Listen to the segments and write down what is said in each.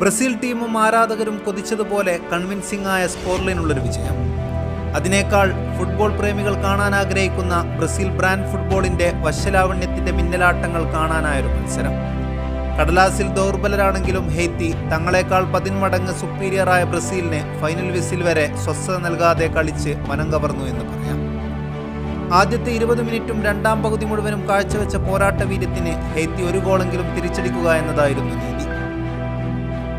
Brazil ടീമും ആരാധകരും കൊതിച്ചതുപോലെ convincing ആയ സ്കോർ ലൈനുള്ളൊരു വിജയം. അതിനേക്കാൾ ഫുട്ബോൾ പ്രേമികൾ കാണാൻ ആഗ്രഹിക്കുന്ന ബ്രസീൽ ബ്രാൻഡ് ഫുട്ബോളിന്റെ വശ്യലാവണ്യത്തിന്റെ മിന്നലാട്ടങ്ങൾ കാണാനായൊരു മത്സരം. കടലാസിൽ ദൗർബലരാണെങ്കിലും ഹെയ്ത്തി തങ്ങളെക്കാൾ 10 മടങ്ങ് സുപ്പീരിയറായ ബ്രസീലിന് ഫൈനൽ വിസിൽ വരെ സ്വസ്ഥത നൽകാതെ കളിച്ച് മനം കവർന്നു എന്ന് പറയാം. ആദ്യത്തെ 20 മിനിറ്റും രണ്ടാം പകുതി മുഴുവനും കാഴ്ചവെച്ച പോരാട്ട വീര്യത്തിന് ഹെയ്ത്തി ഒരു ഗോളെങ്കിലും തിരിച്ചടിക്കുക എന്നതായിരുന്നു രീതി.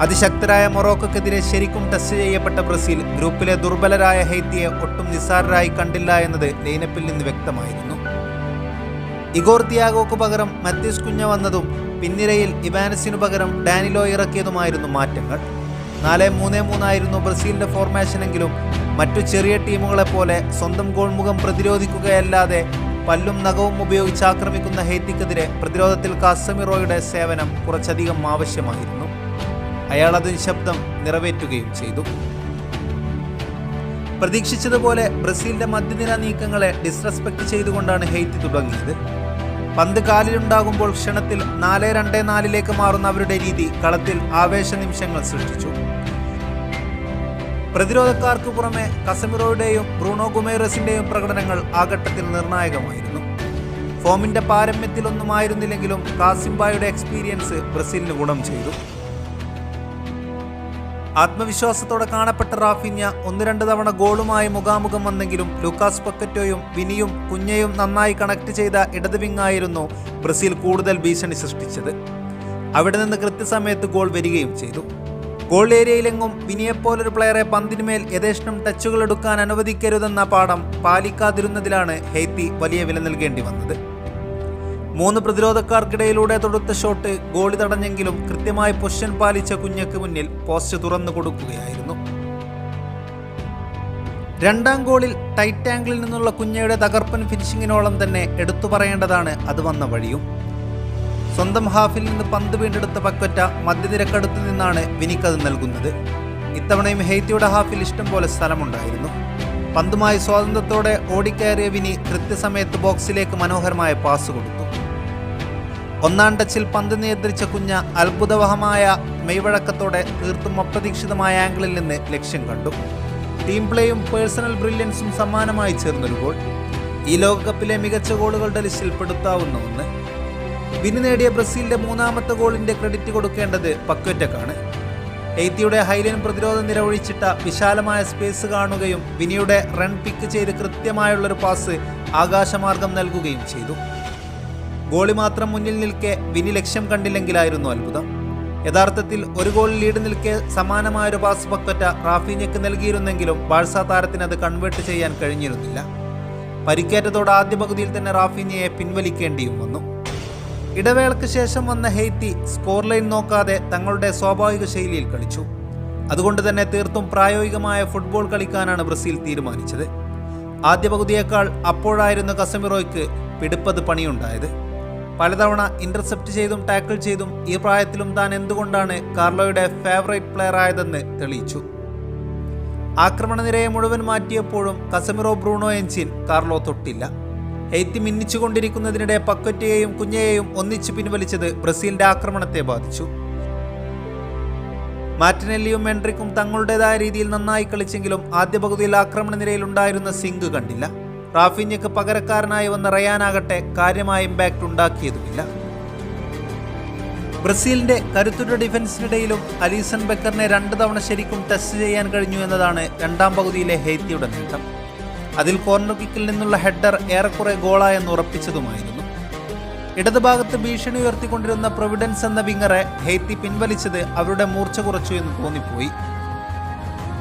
അതിശക്തരായ മൊറോക്കോക്കെതിരെ ശരിക്കും ടെസ്റ്റ് ചെയ്യപ്പെട്ട ബ്രസീൽ ഗ്രൂപ്പിലെ ദുർബലരായ ഹെയ്ത്തിയെ ഒട്ടും നിസ്സാരരായി കണ്ടില്ല എന്നത് ലൈനപ്പിൽ നിന്ന് വ്യക്തമായിരുന്നു. ഇഗോർ തിയാഗോക്ക് പകരം മത്യൂസ് കുഞ്ഞ വന്നതും പിൻനിരയിൽ ഇവാനസിനു പകരം ഡാനിലോ ഇറക്കിയതുമായിരുന്നു മാറ്റങ്ങൾ. 4-3-3 ആയിരുന്നു ബ്രസീലിന്റെ ഫോർമേഷനെങ്കിലും മറ്റു ചെറിയ ടീമുകളെ പോലെ സ്വന്തം ഗോൾ മുഖം പ്രതിരോധിക്കുകയല്ലാതെ പല്ലും നഖവും ഉപയോഗിച്ച് ആക്രമിക്കുന്ന ഹെയ്ത്തിക്കെതിരെ പ്രതിരോധത്തിൽ കാസമിറോയുടെ സേവനം കുറച്ചധികം ആവശ്യമായിരുന്നു. അയാൾ അത് നിശബ്ദം നിറവേറ്റുകയും ചെയ്തു. പ്രതീക്ഷിച്ചതുപോലെ ബ്രസീലിന്റെ മധ്യനിര നീക്കങ്ങളെ ഡിസ്റെസ്പെക്ട് ചെയ്തുകൊണ്ടാണ് ഹെയ്ത്തി തുടങ്ങിയത്. പന്ത് കാലിലുണ്ടാകുമ്പോൾ ക്ഷണത്തിൽ 4-2-4 മാറുന്ന അവരുടെ രീതി കളത്തിൽ ആവേശ നിമിഷങ്ങൾ സൃഷ്ടിച്ചു. പ്രതിരോധക്കാർക്ക് പുറമെ കസമിറോയുടെയും ബ്രൂണോ ഗുമൈറസിന്റെയും പ്രകടനങ്ങൾ ആ ഘട്ടത്തിൽ നിർണായകമായിരുന്നു. ഫോമിന്റെ പാരമ്യത്തിലൊന്നുമായിരുന്നില്ലെങ്കിലും കാസിംബായുടെ എക്സ്പീരിയൻസ് ബ്രസീലിന് ഗുണം ചെയ്തു. ആത്മവിശ്വാസത്തോടെ കാണപ്പെട്ട റാഫിഞ്ഞ 1-2 തവണ ഗോളുമായി മുഖാമുഖം വന്നെങ്കിലും ലൂക്കാസ് പക്കറ്റോയും വിനിയും കുഞ്ഞയും നന്നായി കണക്ട് ചെയ്ത ഇടത് വിങ്ങായിരുന്നു ബ്രസീൽ കൂടുതൽ ഭീഷണി സൃഷ്ടിച്ചത്. അവിടെ നിന്ന് കൃത്യസമയത്ത് ഗോൾ വരികയും ചെയ്തു. ഗോൾ ഏരിയയിലെങ്ങും വിനിയെപ്പോലൊരു പ്ലെയറെ പന്തിനുമേൽ യഥേഷ്ടം ടച്ചുകൾ എടുക്കാൻ അനുവദിക്കരുതെന്ന പാഠം പാലിക്കാതിരുന്നതിലാണ് ഹെയ്ത്തി വലിയ വില നൽകേണ്ടി വന്നത്. 3 പ്രതിരോധക്കാർക്കിടയിലൂടെ തൊടുത്ത ഷോട്ട് ഗോളി തടഞ്ഞെങ്കിലും കൃത്യമായി പൊസിഷൻ പാലിച്ച കുഞ്ഞക്ക് മുന്നിൽ പോസ്റ്റ് തുറന്നു കൊടുക്കുകയായിരുന്നു. രണ്ടാം ഗോളിൽ ടൈറ്റ് ആംഗിളിൽ നിന്നുള്ള കുഞ്ഞയുടെ തകർപ്പൻ ഫിനിഷിങ്ങിനോളം തന്നെ എടുത്തു പറയേണ്ടതാണ് അത് വന്ന വഴിയും. സ്വന്തം ഹാഫിൽ നിന്ന് പന്ത് വീണ്ടെടുത്ത പക്വറ്റ മധ്യനിരക്കടുത്ത് നിന്നാണ് വിനിക്കത് നൽകുന്നത്. ഇത്തവണയും ഹെയ്ത്തിയുടെ ഹാഫിൽ ഇഷ്ടം പോലെ സ്ഥലമുണ്ടായിരുന്നു. പന്തുമായി സ്വാതന്ത്ര്യത്തോടെ ഓടിക്കയറിയ വിനി കൃത്യസമയത്ത് ബോക്സിലേക്ക് മനോഹരമായ പാസ് കൊടുത്തു. ഒന്നാം ടച്ചിൽ പന്ത് നിയന്ത്രിച്ച കുഞ്ഞ അത്ഭുതവഹമായ മെയ്വഴക്കത്തോടെ തീർത്തും അപ്രതീക്ഷിതമായ ആംഗിളിൽ നിന്ന് ലക്ഷ്യം കണ്ടു. ടീം പ്ലേയും പേഴ്സണൽ ബ്രില്യൻസും സമ്മാനമായി ചേർന്നൊരു ഗോൾ. ഈ ലോകകപ്പിലെ മികച്ച ഗോളുകളുടെ ലിസ്റ്റിൽ പെടുത്താവുന്ന ഒന്ന്. വിനി നേടിയ ബ്രസീലിന്റെ 3ാമത്തെ ഗോളിന്റെ ക്രെഡിറ്റ് കൊടുക്കേണ്ടത് പക്വറ്റക്കാണ്. ഹെയ്ത്തിയുടെ ഹൈലൈൻ പ്രതിരോധ നിര ഒഴിച്ചിട്ട വിശാലമായ സ്പേസ് കാണുകയും വിനിയുടെ റൺ പിക്ക് ചെയ്ത് കൃത്യമായുള്ളൊരു പാസ് ആകാശമാർഗം നൽകുകയും ചെയ്തു. ഗോളി മാത്രം മുന്നിൽ നിൽക്കെ വിനി ലക്ഷ്യം കണ്ടില്ലെങ്കിലായിരുന്നു അത്ഭുതം. യഥാർത്ഥത്തിൽ ഒരു ഗോൾ ലീഡ് നിൽക്കെ സമാനമായൊരു പാസ് പക്വറ്റ റാഫീഞ്ഞയ്ക്ക് നൽകിയിരുന്നെങ്കിലും ബാഴ്സ താരത്തിന് അത് കൺവേർട്ട് ചെയ്യാൻ കഴിഞ്ഞിരുന്നില്ല. പരിക്കേറ്റതോടെ ആദ്യ പകുതിയിൽ തന്നെ റാഫീഞ്ഞയെ പിൻവലിക്കേണ്ടിയും വന്നു. ഇടവേളയ്ക്ക് ശേഷം വന്ന ഹെയ്ത്തി സ്കോർ ലൈൻ നോക്കാതെ തങ്ങളുടെ സ്വാഭാവിക ശൈലിയിൽ കളിച്ചു. അതുകൊണ്ട് തന്നെ തീർത്തും പ്രായോഗികമായ ഫുട്ബോൾ കളിക്കാനാണ് ബ്രസീൽ തീരുമാനിച്ചത്. ആദ്യ പകുതിയേക്കാൾ അപ്പോഴായിരുന്നു കസമിറോയ്ക്ക് പിടിപ്പത് പണിയുണ്ടായത്. പലതവണ ഇന്റർസെപ്റ്റ് ചെയ്തും ടാക്കിൾ ചെയ്തും ഈ പ്രായത്തിലും താൻ എന്തുകൊണ്ടാണ് കാർലോയുടെ ഫേവറേറ്റ് പ്ലെയർ ആയതെന്ന് തെളിയിച്ചു. ആക്രമണ നിരയെ മുഴുവൻ മാറ്റിയപ്പോഴും Casemiro Bruno enzyme Carlo തൊട്ടില്ല. Haiti മിന്നിച്ചുകൊണ്ടിരിക്കുന്നതിനിടെ പക്വറ്റയെയും കുഞ്ഞയെയും ഒന്നിച്ച് പിൻവലിച്ചത് ബ്രസീലിന്റെ ആക്രമണത്തെ ബാധിച്ചു. മാർട്ടിനെല്ലിയും എൻട്രിക്കും തങ്ങളുടേതായ രീതിയിൽ നന്നായി കളിച്ചെങ്കിലും ആദ്യ പകുതിയിൽ ആക്രമണ നിരയിലുണ്ടായിരുന്ന സിംഗ് കണ്ടില്ല. റാഫിഞ്ഞയ്ക്ക് പകരക്കാരനായി വന്ന റയാനാകട്ടെ കാര്യമായ ഇമ്പാക്ട് ഉണ്ടാക്കിയതുമില്ല. ബ്രസീലിന്റെ കരുത്തുറ്റ ഡിഫൻസിനിടയിലും അലീസൺ ബെക്കറിനെ 2 തവണ ശരിക്കും ടെസ്റ്റ് ചെയ്യാൻ കഴിഞ്ഞു എന്നതാണ് രണ്ടാം പകുതിയിലെ ഹെയ്ത്തിയുടെ നേട്ടം. അതിൽ കോർണർ കിക്കിൽ നിന്നുള്ള ഹെഡർ ഏറെക്കുറെ ഗോളായെന്ന് ഉറപ്പിച്ചതുമായിരുന്നു. ഇടതുഭാഗത്ത് ഭീഷണി ഉയർത്തിക്കൊണ്ടിരുന്ന പ്രൊവിഡൻസ് എന്ന വിങ്ങറെ ഹെയ്ത്തി പിൻവലിച്ചത് അവരുടെ മൂർച്ച കുറച്ചു എന്ന് തോന്നിപ്പോയി.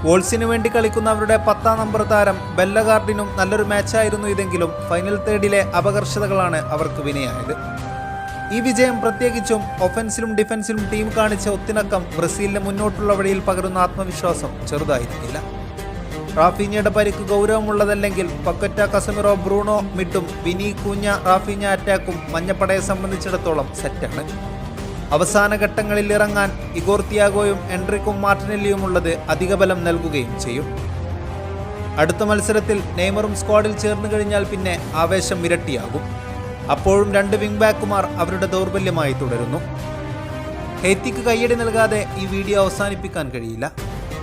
വോൾസിന് വേണ്ടി കളിക്കുന്ന അവരുടെ 10ാം നമ്പർ താരം ബെല്ലഗാർഡിനും നല്ലൊരു മാച്ചായിരുന്നു ഇതെങ്കിലും ഫൈനൽ തേർഡിലെ അപകർഷതകളാണ് അവർക്ക് വിനയായത്. ഈ വിജയം പ്രത്യേകിച്ചും ഒഫൻസിലും ഡിഫൻസിലും ടീം കാണിച്ച ഒത്തിണക്കം ബ്രസീലിന് മുന്നോട്ടുള്ള വഴിയിൽ പകരുന്ന ആത്മവിശ്വാസം ചെറുതായിരിക്കില്ല. റാഫീഞ്ഞയുടെ പരിക്ക് ഗൗരവമുള്ളതല്ലെങ്കിൽ പക്വറ്റ കസമിറോ ബ്രൂണോ മിഡും വിനി കൂഞ്ഞ റാഫീഞ്ഞ അറ്റാക്കും മഞ്ഞപ്പടയെ സംബന്ധിച്ചിടത്തോളം സെറ്റാണ്. അവസാന ഘട്ടങ്ങളിൽ ഇറങ്ങാൻ ഇഗോർ തിയാഗോയും എൻട്രിക്കും മാർട്ടിനെല്ലിയും ഉള്ളത് അധിക ബലം നൽകുകയും ചെയ്യും. അടുത്ത മത്സരത്തിൽ നെയ്മറും സ്ക്വാഡിൽ ചേർന്നു കഴിഞ്ഞാൽ പിന്നെ ആവേശം ഇരട്ടിയാകും. അപ്പോഴും 2 വിംഗ് ബാക്കുമാർ അവരുടെ ദൗർബല്യമായി തുടരുന്നു. ഹെയ്ത്തിക്ക് കയ്യടി നൽകാതെ ഈ വീഡിയോ അവസാനിപ്പിക്കാൻ കഴിയില്ല.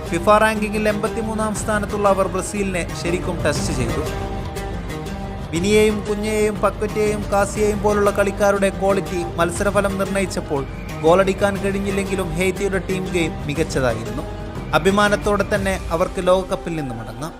ഫിഫ റാങ്കിങ്ങിൽ 83-ാം സ്ഥാനത്തുള്ള അവർ ബ്രസീലിനെ ശരിക്കും ടെസ്റ്റ് ചെയ്തു. വിനിയെയും കുഞ്ഞയെയും പക്വറ്റയെയും കാസിയെയും പോലുള്ള കളിക്കാരുടെ ക്വാളിറ്റി മത്സരഫലം നിർണ്ണയിച്ചപ്പോൾ ഗോളടിക്കാൻ കഴിഞ്ഞില്ലെങ്കിലും ഹെയ്ത്തിയുടെ ടീം ഗെയിം മികച്ചതായിരുന്നു. അഭിമാനത്തോടെ തന്നെ അവർക്ക് ലോകകപ്പിൽ നിന്ന് മടങ്ങാം.